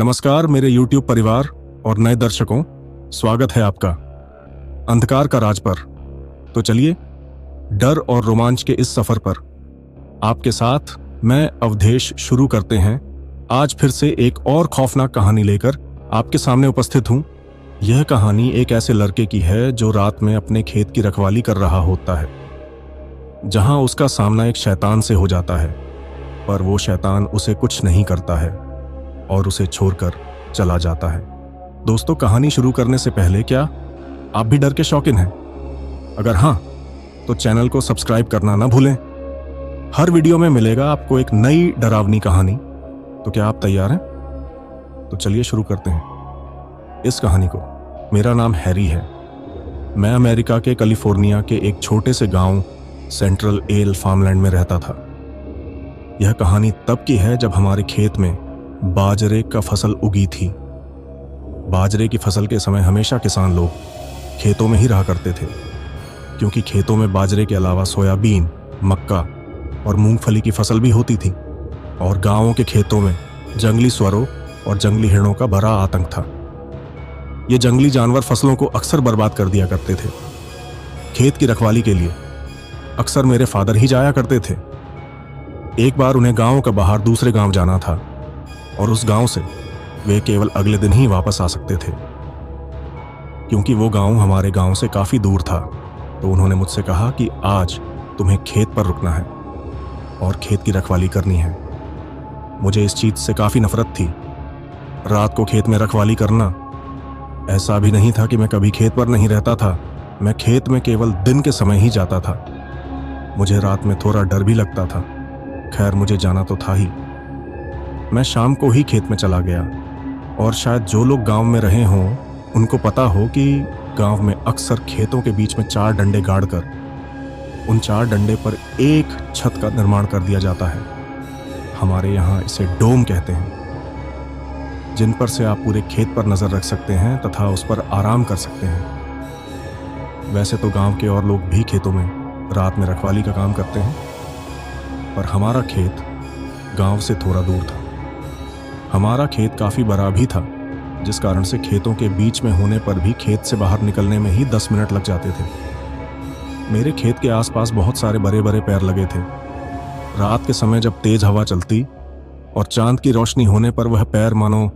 नमस्कार मेरे YouTube परिवार और नए दर्शकों, स्वागत है आपका अंधकार का राज पर। तो चलिए डर और रोमांच के इस सफर पर आपके साथ मैं अवधेश शुरू करते हैं। आज फिर से एक और खौफनाक कहानी लेकर आपके सामने उपस्थित हूं। यह कहानी एक ऐसे लड़के की है जो रात में अपने खेत की रखवाली कर रहा होता है, जहां उसका सामना एक शैतान से हो जाता है, पर वो शैतान उसे कुछ नहीं करता है और उसे छोड़कर चला जाता है। दोस्तों, कहानी शुरू करने से पहले क्या आप भी डर के शौकीन हैं? अगर हाँ, तो चैनल को सब्सक्राइब करना ना भूलें। हर वीडियो में मिलेगा आपको एक नई डरावनी कहानी। तो क्या आप तैयार हैं? तो चलिए शुरू करते हैं इस कहानी को। मेरा नाम हैरी है। मैं अमेरिका के कैलिफोर्निया के एक छोटे से गांव सेंट्रल एल फार्मलैंड में रहता था। यह कहानी तब की है जब हमारे खेत में बाजरे का फसल उगी थी। बाजरे की फसल के समय हमेशा किसान लोग खेतों में ही रहा करते थे, क्योंकि खेतों में बाजरे के अलावा सोयाबीन, मक्का और मूंगफली की फसल भी होती थी। और गांवों के खेतों में जंगली सुअरों और जंगली हिरणों का भरा आतंक था। ये जंगली जानवर फसलों को अक्सर बर्बाद कर दिया करते थे। खेत की रखवाली के लिए अक्सर मेरे फादर ही जाया करते थे। एक बार उन्हें गांव का बाहर दूसरे गांव जाना था और उस गांव से वे केवल अगले दिन ही वापस आ सकते थे, क्योंकि वो गांव हमारे गांव से काफी दूर था। तो उन्होंने मुझसे कहा कि आज तुम्हें खेत पर रुकना है और खेत की रखवाली करनी है। मुझे इस चीज से काफी नफरत थी। रात को खेत में रखवाली करना, ऐसा भी नहीं था कि मैं कभी खेत पर नहीं रहता था। मैं खेत में केवल दिन के समय ही जाता था। मुझे रात में थोड़ा डर भी लगता था। खैर, मुझे जाना तो था ही। मैं शाम को ही खेत में चला गया, और शायद जो लोग गांव में रहे हों उनको पता हो कि गांव में अक्सर खेतों के बीच में 4 डंडे गाड़कर उन 4 डंडे पर एक छत का निर्माण कर दिया जाता है। हमारे यहाँ इसे डोम कहते हैं, जिन पर से आप पूरे खेत पर नजर रख सकते हैं तथा उस पर आराम कर सकते हैं। वैसे तो गांव के और लोग भी खेतों में रात में रखवाली का काम करते हैं, पर हमारा खेत गांव से थोड़ा दूर था। हमारा खेत काफी बड़ा भी था, जिस कारण से खेतों के बीच में होने पर भी खेत से बाहर निकलने में ही 10 मिनट लग जाते थे। मेरे खेत के आसपास बहुत सारे बड़े बड़े पेड़ लगे थे। रात के समय जब तेज हवा चलती और चांद की रोशनी होने पर वह पेड़ मानो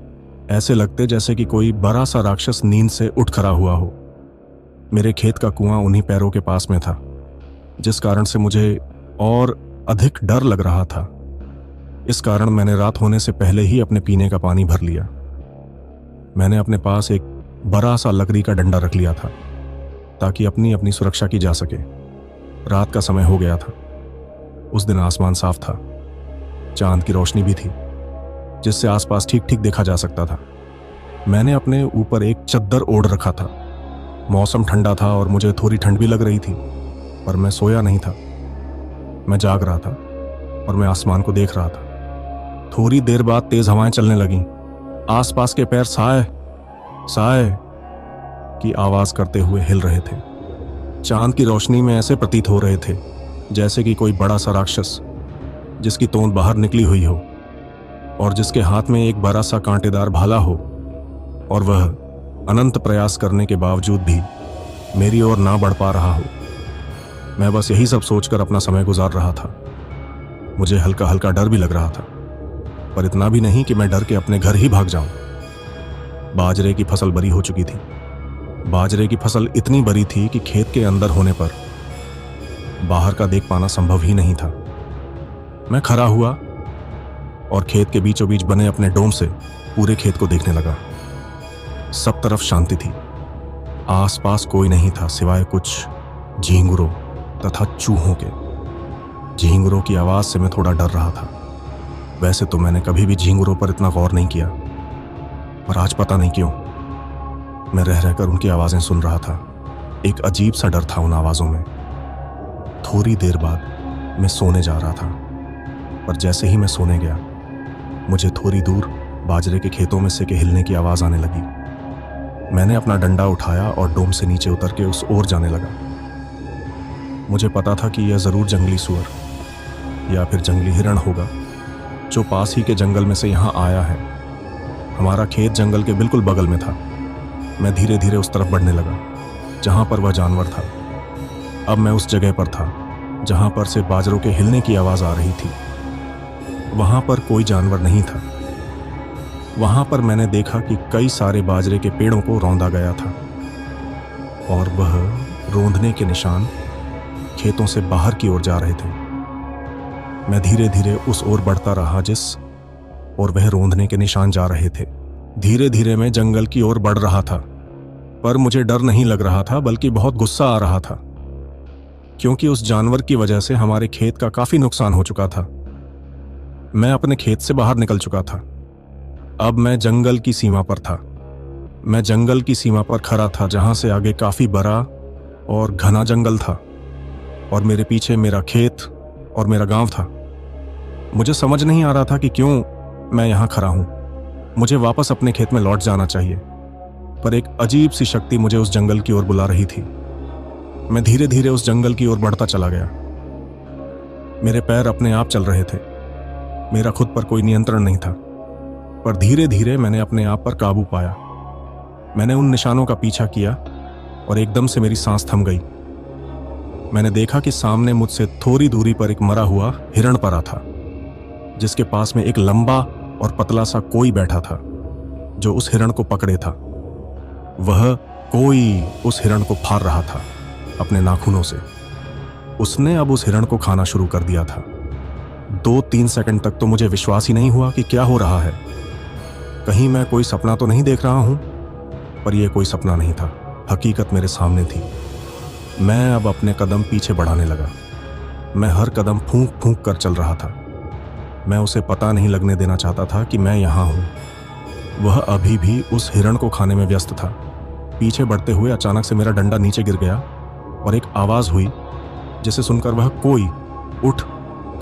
ऐसे लगते जैसे कि कोई बड़ा सा राक्षस नींद से उठ खड़ा हुआ हो। मेरे खेत का कुआं उन्हीं पेड़ों के पास में था, जिस कारण से मुझे और अधिक डर लग रहा था। इस कारण मैंने रात होने से पहले ही अपने पीने का पानी भर लिया। मैंने अपने पास एक बड़ा सा लकड़ी का डंडा रख लिया था, ताकि अपनी अपनी सुरक्षा की जा सके। रात का समय हो गया था। उस दिन आसमान साफ था, चांद की रोशनी भी थी, जिससे आसपास ठीक ठीक देखा जा सकता था। मैंने अपने ऊपर एक चद्दर ओढ़ रखा था। मौसम ठंडा था और मुझे थोड़ी ठंड भी लग रही थी, पर मैं सोया नहीं था। मैं जाग रहा था और मैं आसमान को देख रहा था। थोड़ी देर बाद तेज हवाएं चलने लगीं। आसपास के पेड़ साए साए की आवाज करते हुए हिल रहे थे। चांद की रोशनी में ऐसे प्रतीत हो रहे थे जैसे कि कोई बड़ा सा राक्षस, जिसकी तोंद बाहर निकली हुई हो और जिसके हाथ में एक बड़ा सा कांटेदार भाला हो, और वह अनंत प्रयास करने के बावजूद भी मेरी ओर ना बढ़ पा रहा हो। मैं बस यही सब सोचकर अपना समय गुजार रहा था। मुझे हल्का हल्का डर भी लग रहा था, पर इतना भी नहीं कि मैं डर के अपने घर ही भाग जाऊं। बाजरे की फसल बड़ी हो चुकी थी। बाजरे की फसल इतनी बड़ी थी कि खेत के अंदर होने पर बाहर का देख पाना संभव ही नहीं था। मैं खड़ा हुआ और खेत के बीचों बीच बने अपने डोम से पूरे खेत को देखने लगा। सब तरफ शांति थी। आसपास कोई नहीं था सिवाय कुछ झींगुरों तथा चूहों के। झींगुरों की आवाज से मैं थोड़ा डर रहा था। वैसे तो मैंने कभी भी झींगुरों पर इतना गौर नहीं किया, पर आज पता नहीं क्यों मैं रह रहकर उनकी आवाजें सुन रहा था। एक अजीब सा डर था उन आवाजों में। थोड़ी देर बाद मैं सोने जा रहा था, पर जैसे ही मैं सोने गया, मुझे थोड़ी दूर बाजरे के खेतों में से के हिलने की आवाज आने लगी। मैंने अपना डंडा उठाया और डोम से नीचे उतर के उस ओर जाने लगा। मुझे पता था कि यह जरूर जंगली सुअर या फिर जंगली हिरण होगा, जो पास ही के जंगल में से यहाँ आया है। हमारा खेत जंगल के बिल्कुल बगल में था। मैं धीरे धीरे उस तरफ बढ़ने लगा जहां पर वह जानवर था। अब मैं उस जगह पर था जहां पर से बाजरों के हिलने की आवाज आ रही थी। वहां पर कोई जानवर नहीं था। वहां पर मैंने देखा कि कई सारे बाजरे के पेड़ों को रौंदा गया था और वह रौंदने के निशान खेतों से बाहर की ओर जा रहे थे। मैं धीरे धीरे उस ओर बढ़ता रहा जिस और वह रौंदने के निशान जा रहे थे। धीरे धीरे मैं जंगल की ओर बढ़ रहा था, पर मुझे डर नहीं लग रहा था बल्कि बहुत गुस्सा आ रहा था, क्योंकि उस जानवर की वजह से हमारे खेत का काफी नुकसान हो चुका था। मैं अपने खेत से बाहर निकल चुका था। अब मैं जंगल की सीमा पर था। मैं जंगल की सीमा पर खड़ा था जहां से आगे काफी बड़ा और घना जंगल था और मेरे पीछे मेरा खेत और मेरा गांव था। मुझे समझ नहीं आ रहा था कि क्यों मैं यहां खड़ा हूं। मुझे वापस अपने खेत में लौट जाना चाहिए, पर एक अजीब सी शक्ति मुझे उस जंगल की ओर बुला रही थी। मैं धीरे धीरे उस जंगल की ओर बढ़ता चला गया। मेरे पैर अपने आप चल रहे थे। मेरा खुद पर कोई नियंत्रण नहीं था, पर धीरे धीरे मैंने अपने आप पर काबू पाया। मैंने उन निशानों का पीछा किया और एकदम से मेरी सांस थम गई। मैंने देखा कि सामने मुझसे थोड़ी दूरी पर एक मरा हुआ हिरण पड़ा था, जिसके पास में एक लंबा और पतला सा कोई बैठा था जो उस हिरण को पकड़े था। वह कोई उस हिरण को फाड़ रहा था अपने नाखूनों से। उसने अब उस हिरण को खाना शुरू कर दिया था। 2-3 सेकंड तक तो मुझे विश्वास ही नहीं हुआ कि क्या हो रहा है। कहीं मैं कोई सपना तो नहीं देख रहा हूं, पर यह कोई सपना नहीं था, हकीकत मेरे सामने थी। मैं अब अपने कदम पीछे बढ़ाने लगा। मैं हर कदम फूंक फूंक कर चल रहा था। मैं उसे पता नहीं लगने देना चाहता था कि मैं यहां हूं। वह अभी भी उस हिरण को खाने में व्यस्त था। पीछे बढ़ते हुए अचानक से मेरा डंडा नीचे गिर गया और एक आवाज हुई, जिसे सुनकर वह कोई उठ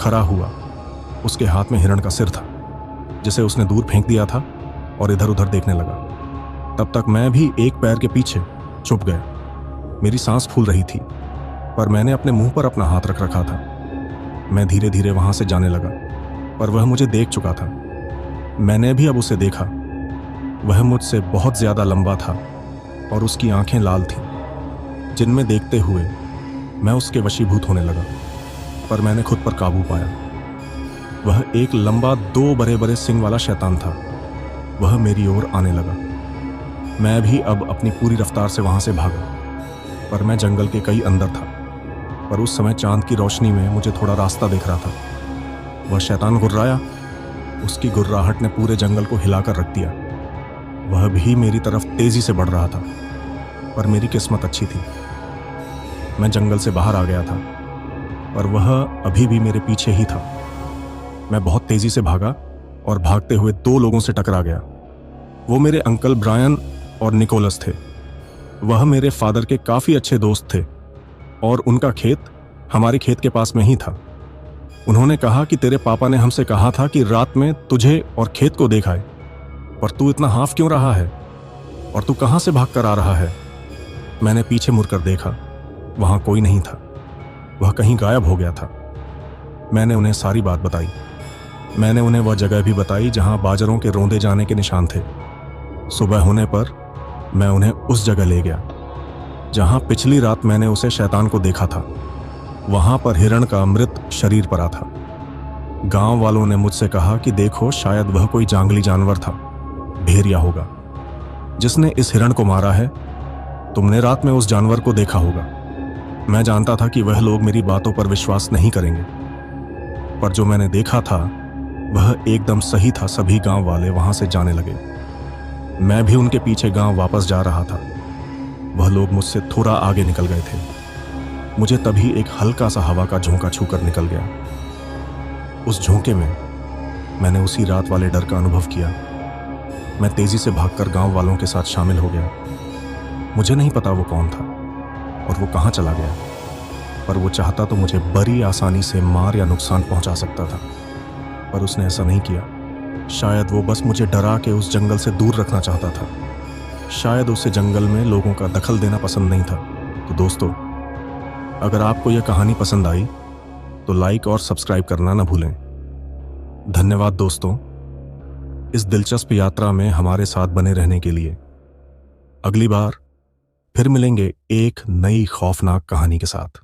खड़ा हुआ। उसके हाथ में हिरण का सिर था, जिसे उसने दूर फेंक दिया था और इधर उधर देखने लगा। तब तक मैं भी एक पैर के पीछे छुप गया। मेरी सांस फूल रही थी, पर मैंने अपने मुंह पर अपना हाथ रख रखा था। मैं धीरे धीरे वहां से जाने लगा, पर वह मुझे देख चुका था। मैंने भी अब उसे देखा। वह मुझसे बहुत ज्यादा लंबा था और उसकी आंखें लाल थीं, जिनमें देखते हुए मैं उसके वशीभूत होने लगा, पर मैंने खुद पर काबू पाया। वह एक लंबा 2 बड़े बड़े सिंग वाला शैतान था। वह मेरी ओर आने लगा। मैं भी अब अपनी पूरी रफ्तार से वहां से भागा, पर मैं जंगल के कई अंदर था। पर उस समय चांद की रोशनी में मुझे थोड़ा रास्ता दिख रहा था। वह शैतान गुर्राया। उसकी गुर्राहट ने पूरे जंगल को हिलाकर रख दिया। वह भी मेरी तरफ तेजी से बढ़ रहा था, पर मेरी किस्मत अच्छी थी। मैं जंगल से बाहर आ गया था, पर वह अभी भी मेरे पीछे ही था। मैं बहुत तेजी से भागा और भागते हुए 2 लोगों से टकरा गया। वो मेरे अंकल ब्रायन और निकोलस थे। वह मेरे फादर के काफी अच्छे दोस्त थे और उनका खेत हमारे खेत के पास में ही था। उन्होंने कहा कि तेरे पापा ने हमसे कहा था कि रात में तुझे और खेत को देखा है, पर तू इतना हाफ क्यों रहा है और तू कहां से भाग कर आ रहा है? मैंने पीछे मुड़कर देखा। वहां कोई नहीं था। वह कहीं गायब हो गया था। मैंने उन्हें सारी बात बताई। मैंने उन्हें वह जगह भी बताई जहां बाजरों के रौंदे जाने के निशान थे। सुबह होने पर मैं उन्हें उस जगह ले गया जहां पिछली रात मैंने उसे शैतान को देखा था। वहां पर हिरण का मृत शरीर पड़ा था। गांव वालों ने मुझसे कहा कि देखो, शायद वह कोई जंगली जानवर था, भेड़िया होगा, जिसने इस हिरण को मारा है। तुमने रात में उस जानवर को देखा होगा। मैं जानता था कि वह लोग मेरी बातों पर विश्वास नहीं करेंगे, पर जो मैंने देखा था वह एकदम सही था। सभी गांव वाले वहां से जाने लगे। मैं भी उनके पीछे गांव वापस जा रहा था। वह लोग मुझसे थोड़ा आगे निकल गए थे। मुझे तभी एक हल्का सा हवा का झोंका छूकर निकल गया। उस झोंके में मैंने उसी रात वाले डर का अनुभव किया। मैं तेजी से भागकर गांव वालों के साथ शामिल हो गया। मुझे नहीं पता वो कौन था और वो कहां चला गया, पर वो चाहता तो मुझे बड़ी आसानी से मार या नुकसान पहुंचा सकता था, पर उसने ऐसा नहीं किया। शायद वो बस मुझे डरा के उस जंगल से दूर रखना चाहता था। शायद उसे जंगल में लोगों का दखल देना पसंद नहीं था। तो दोस्तों, अगर आपको यह कहानी पसंद आई तो लाइक और सब्सक्राइब करना ना भूलें। धन्यवाद दोस्तों। इस दिलचस्प यात्रा में हमारे साथ बने रहने के लिए। अगली बार फिर मिलेंगे एक नई खौफनाक कहानी के साथ।